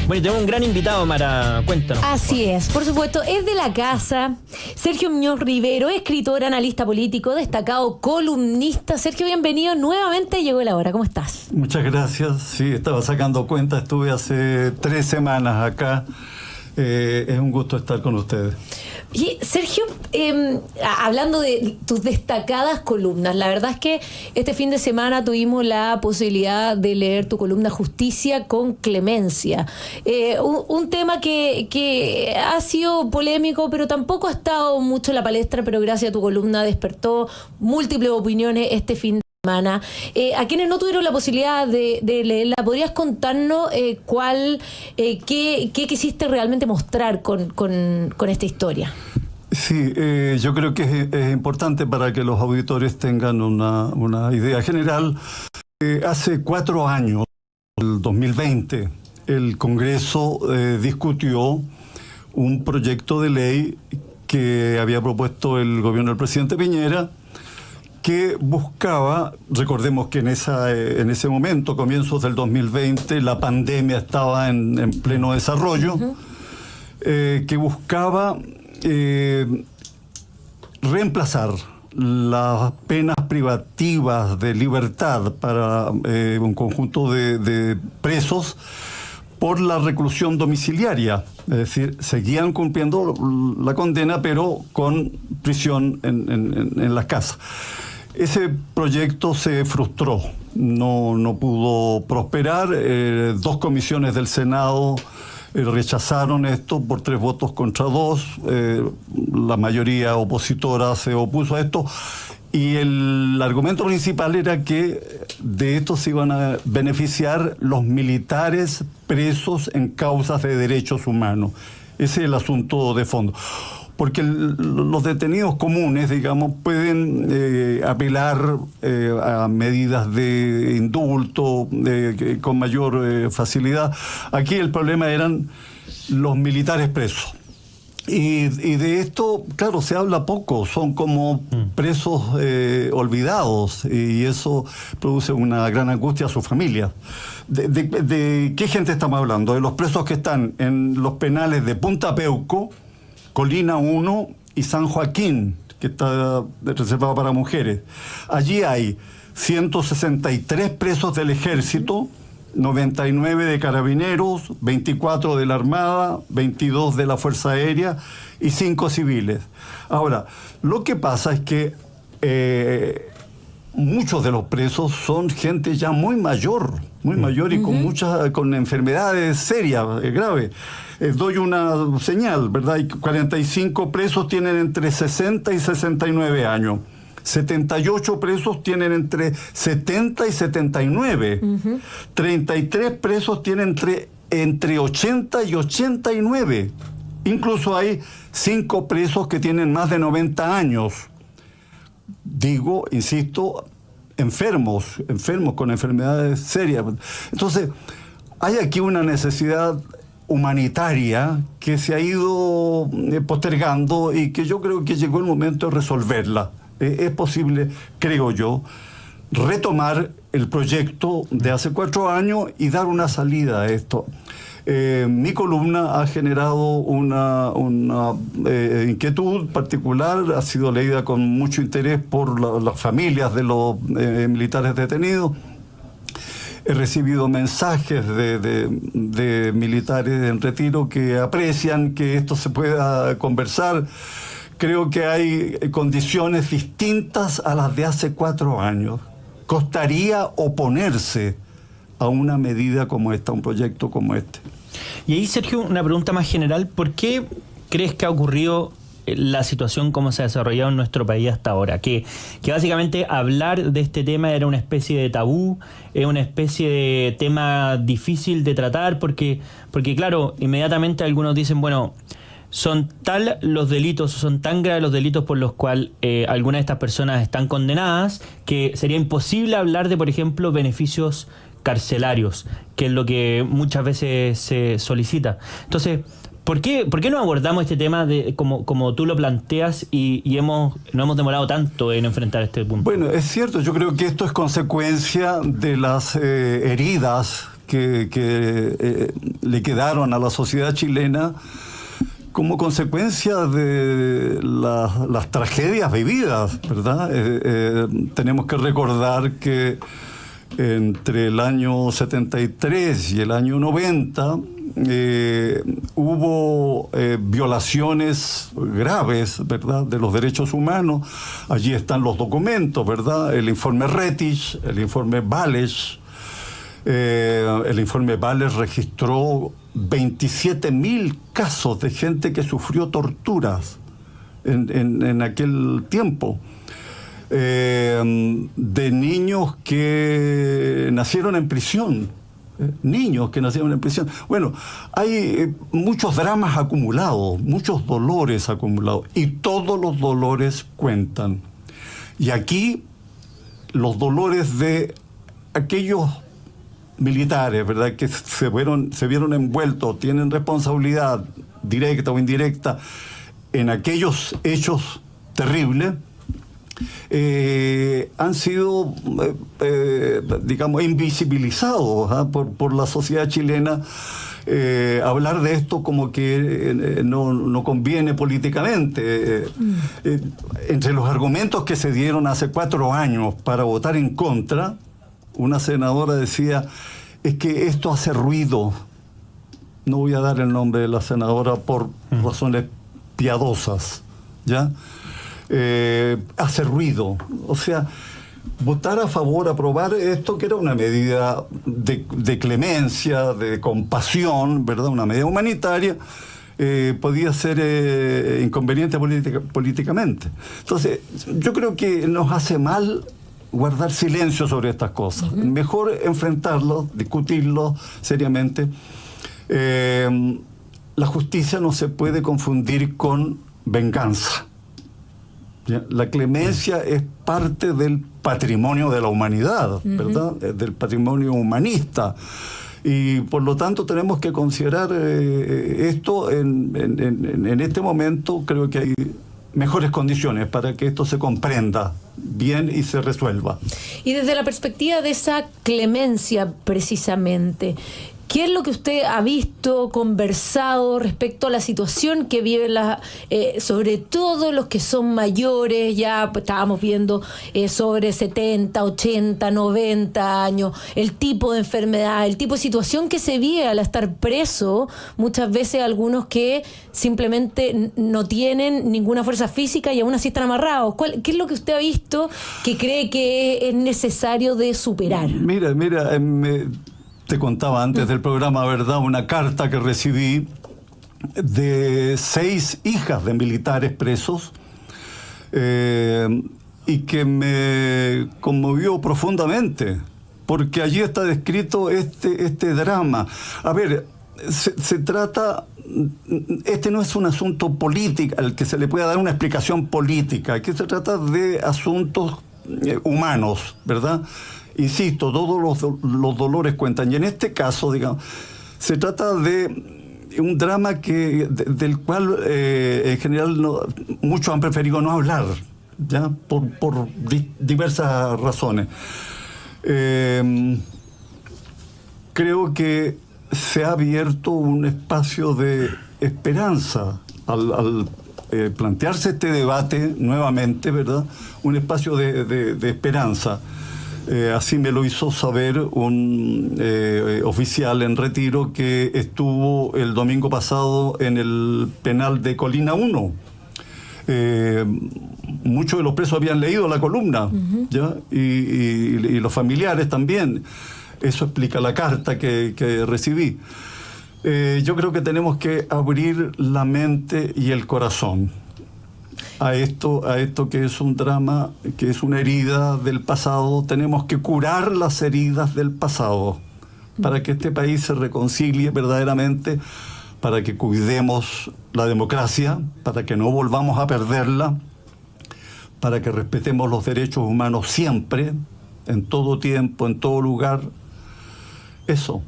Bueno, tenemos un gran invitado, Mara, cuéntanos. Así es, por supuesto, es de la casa. Sergio Muñoz Rivero, escritor, analista político, destacado columnista. Sergio, bienvenido nuevamente, llegó la hora, ¿cómo estás? Muchas gracias, sí, estaba sacando cuenta, estuve hace 3 semanas acá. Es un gusto estar con ustedes. Y Sergio, hablando de tus destacadas columnas, la verdad es que este fin de semana tuvimos la posibilidad de leer tu columna Justicia con Clemencia. Un tema que ha sido polémico, pero tampoco ha estado mucho en la palestra, pero gracias a tu columna despertó múltiples opiniones este fin de semana. A quienes no tuvieron la posibilidad de leerla, ¿podrías contarnos qué quisiste realmente mostrar con esta historia? Sí, yo creo que es importante para que los auditores tengan una idea general. Hace 4 años, el 2020, el Congreso discutió un proyecto de ley que había propuesto el gobierno del presidente Piñera, que buscaba, recordemos que en ese momento, comienzos del 2020, la pandemia estaba en pleno desarrollo, que buscaba reemplazar las penas privativas de libertad para un conjunto de presos por la reclusión domiciliaria. Es decir, seguían cumpliendo la condena, pero con prisión en las casas. Ese proyecto se frustró, no pudo prosperar. 2 comisiones del Senado rechazaron esto por 3 votos contra 2. La mayoría opositora se opuso a esto. Y el argumento principal era que de esto se iban a beneficiar los militares presos en causas de derechos humanos. Ese es el asunto de fondo. Porque los detenidos comunes, digamos, pueden apelar a medidas de indulto con mayor facilidad. Aquí el problema eran los militares presos. Y de esto, claro, se habla poco, son como presos olvidados, y eso produce una gran angustia a su familia. ¿De qué gente estamos hablando? De los presos que están en los penales de Punta Peuco, Colina 1 y San Joaquín, que está reservado para mujeres. Allí hay 163 presos del Ejército, 99 de Carabineros, 24 de la Armada, 22 de la Fuerza Aérea y 5 civiles. Ahora, lo que pasa es que muchos de los presos son gente ya muy mayor y con enfermedades serias, graves. Doy una señal, ¿verdad? Hay 45 presos tienen entre 60 y 69 años. 78 presos tienen entre 70 y 79. 33 presos tienen entre 80 y 89. Incluso hay 5 presos que tienen más de 90 años. Digo, insisto, enfermos con enfermedades serias. Entonces, hay aquí una necesidad humanitaria que se ha ido postergando y que yo creo que llegó el momento de resolverla. Es posible, creo yo, retomar el proyecto de hace 4 años y dar una salida a esto. Mi columna ha generado una inquietud particular, ha sido leída con mucho interés por las familias de los militares detenidos. He recibido mensajes de militares en retiro que aprecian que esto se pueda conversar. Creo que hay condiciones distintas a las de hace 4 años. Costaría oponerse a una medida como esta, a un proyecto como este. Y ahí, Sergio, una pregunta más general. ¿Por qué crees que ha ocurrido la situación como se ha desarrollado en nuestro país hasta ahora? Que básicamente hablar de este tema era una especie de tabú, es una especie de tema difícil de tratar, porque claro, inmediatamente algunos dicen, bueno, son tal los delitos, son tan graves los delitos por los cuales algunas de estas personas están condenadas, que sería imposible hablar de, por ejemplo, beneficios carcelarios, que es lo que muchas veces se solicita. Entonces, ¿por qué no abordamos este tema como tú lo planteas y no hemos demorado tanto en enfrentar este punto? Bueno, es cierto, yo creo que esto es consecuencia de las heridas que le quedaron a la sociedad chilena como consecuencia de las tragedias vividas, ¿verdad? Tenemos que recordar que entre el año 73 y el año 90 hubo violaciones graves, ¿verdad?, de los derechos humanos. Allí están los documentos, ¿verdad? El informe Retich, el informe Bales. El informe Bales registró 27.000 casos de gente que sufrió torturas en aquel tiempo. De niños que nacieron en prisión. Niños que nacieron en prisión. Bueno, hay muchos dramas acumulados, muchos dolores acumulados, y todos los dolores cuentan. Y aquí los dolores de aquellos militares, ¿verdad?, que se vieron envueltos, tienen responsabilidad directa o indirecta en aquellos hechos terribles, han sido, digamos, invisibilizados por la sociedad chilena. Hablar de esto como que no conviene políticamente. Entre los argumentos que se dieron hace 4 años para votar en contra, una senadora decía, es que esto hace ruido. No voy a dar el nombre de la senadora por razones piadosas, ¿ya? Hace ruido. O sea, votar a favor, aprobar esto, que era una medida de clemencia, de compasión, ¿verdad?, una medida humanitaria, podía ser inconveniente políticamente. Entonces, yo creo que nos hace mal guardar silencio sobre estas cosas. Mejor enfrentarlos, discutirlos seriamente. La justicia no se puede confundir con venganza. ¿Ya? La clemencia es parte del patrimonio de la humanidad, ¿verdad? Del patrimonio humanista. Y por lo tanto tenemos que considerar esto en este momento. Creo que hay mejores condiciones para que esto se comprenda bien y se resuelva. Y desde la perspectiva de esa clemencia, precisamente, ¿qué es lo que usted ha visto, conversado respecto a la situación que viven sobre todo los que son mayores? Ya estábamos viendo sobre 70, 80, 90 años, el tipo de enfermedad, el tipo de situación que se vive al estar preso, muchas veces algunos que simplemente no tienen ninguna fuerza física y aún así están amarrados. ¿Qué es lo que usted ha visto que cree que es necesario de superar? Mira, te contaba antes del programa, ¿verdad?, una carta que recibí de 6 hijas de militares presos y que me conmovió profundamente, porque allí está descrito este drama. A ver, se trata, este no es un asunto político al que se le pueda dar una explicación política, aquí se trata de asuntos humanos, ¿verdad? Insisto, todos los dolores cuentan. Y en este caso, digamos, se trata de un drama del cual en general muchos han preferido no hablar, ¿ya? Por diversas razones. Creo que se ha abierto un espacio de esperanza al plantearse este debate nuevamente, ¿verdad? Un espacio de esperanza. Así me lo hizo saber un oficial en retiro que estuvo el domingo pasado en el penal de Colina 1. Muchos de los presos habían leído la columna, ¿ya? Y los familiares también. Eso explica la carta que recibí. Yo creo que tenemos que abrir la mente y el corazón a esto que es un drama, que es una herida del pasado. Tenemos que curar las heridas del pasado para que este país se reconcilie verdaderamente, para que cuidemos la democracia, para que no volvamos a perderla, para que respetemos los derechos humanos siempre, en todo tiempo, en todo lugar. Eso.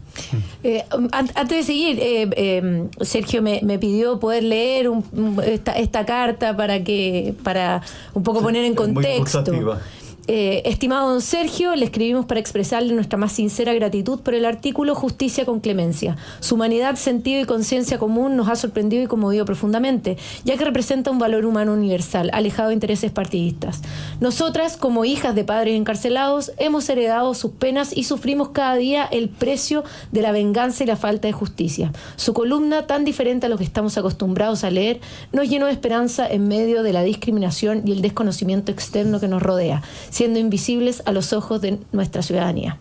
Antes de seguir, Sergio me pidió poder leer esta carta para un poco poner en contexto. Estimado don Sergio, le escribimos para expresarle nuestra más sincera gratitud por el artículo Justicia con Clemencia. Su humanidad, sentido y conciencia común nos ha sorprendido y conmovido profundamente, ya que representa un valor humano universal, alejado de intereses partidistas. Nosotras, como hijas de padres encarcelados, hemos heredado sus penas y sufrimos cada día el precio de la venganza y la falta de justicia. Su columna, tan diferente a lo que estamos acostumbrados a leer, nos llenó de esperanza en medio de la discriminación y el desconocimiento externo que nos rodea, siendo invisibles a los ojos de nuestra ciudadanía.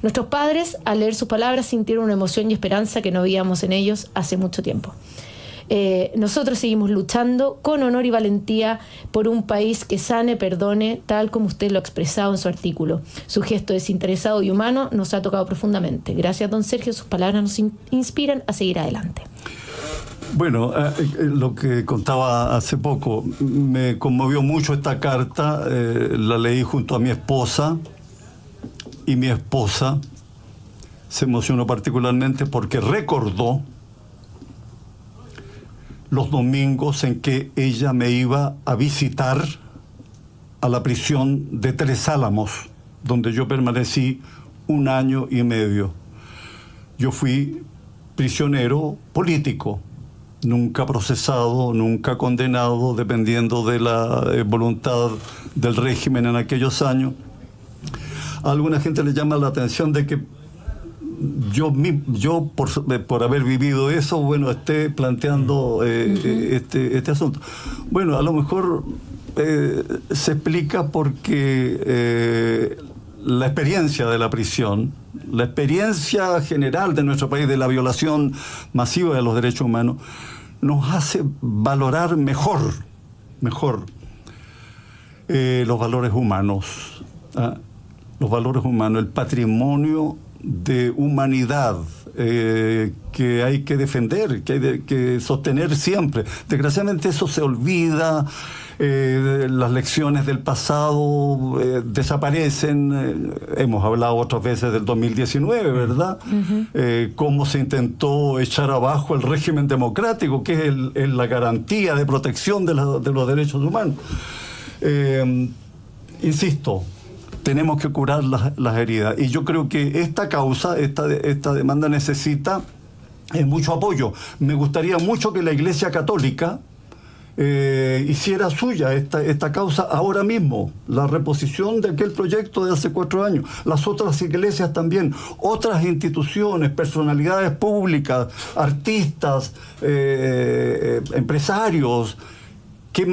Nuestros padres, al leer sus palabras, sintieron una emoción y esperanza que no veíamos en ellos hace mucho tiempo. Nosotros seguimos luchando con honor y valentía por un país que sane, perdone, tal como usted lo ha expresado en su artículo. Su gesto desinteresado y humano nos ha tocado profundamente. Gracias, don Sergio, sus palabras nos inspiran a seguir adelante. Bueno, lo que contaba hace poco, me conmovió mucho esta carta, la leí junto a mi esposa, y mi esposa se emocionó particularmente porque recordó los domingos en que ella me iba a visitar a la prisión de Tres Álamos, donde yo permanecí 1 año y medio. Yo fui prisionero político, nunca procesado, nunca condenado, dependiendo de la voluntad del régimen en aquellos años. A alguna gente le llama la atención de que yo por haber vivido eso, bueno, esté planteando este asunto. Bueno, a lo mejor se explica porque la experiencia de la prisión, la experiencia general de nuestro país de la violación masiva de los derechos humanos, nos hace valorar mejor los valores humanos, los valores humanos, el patrimonio de humanidad que hay que defender, que hay que sostener siempre. Desgraciadamente eso se olvida, las lecciones del pasado desaparecen. Hemos hablado otras veces del 2019, ¿verdad? Cómo se intentó echar abajo el régimen democrático, que es la garantía de protección de los derechos humanos. Insisto, tenemos que curar las heridas. Y yo creo que esta causa, esta demanda necesita mucho apoyo. Me gustaría mucho que la Iglesia Católica hiciera suya esta causa ahora mismo, la reposición de aquel proyecto de hace 4 años. Las otras iglesias también, otras instituciones, personalidades públicas, artistas, empresarios, que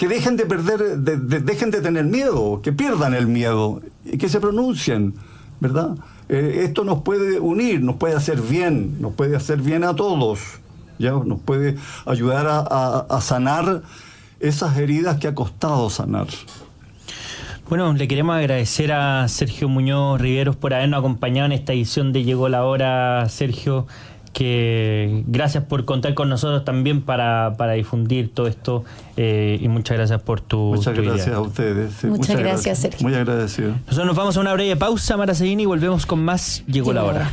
dejen de perder, dejen de tener miedo, que pierdan el miedo y que se pronuncien, ¿verdad? Esto nos puede unir, nos puede hacer bien a todos, ¿ya? Nos puede ayudar a sanar esas heridas que ha costado sanar. Bueno, le queremos agradecer a Sergio Muñoz Riveros por habernos acompañado en esta edición de Llegó la Hora, Sergio. Que gracias por contar con nosotros también para difundir todo esto y muchas gracias por muchas gracias idea. A ustedes. Sí, muchas gracias, Sergio. Muy agradecido. Nosotros nos vamos a una breve pausa, Mara Seguini, y volvemos con más Llegó la Hora.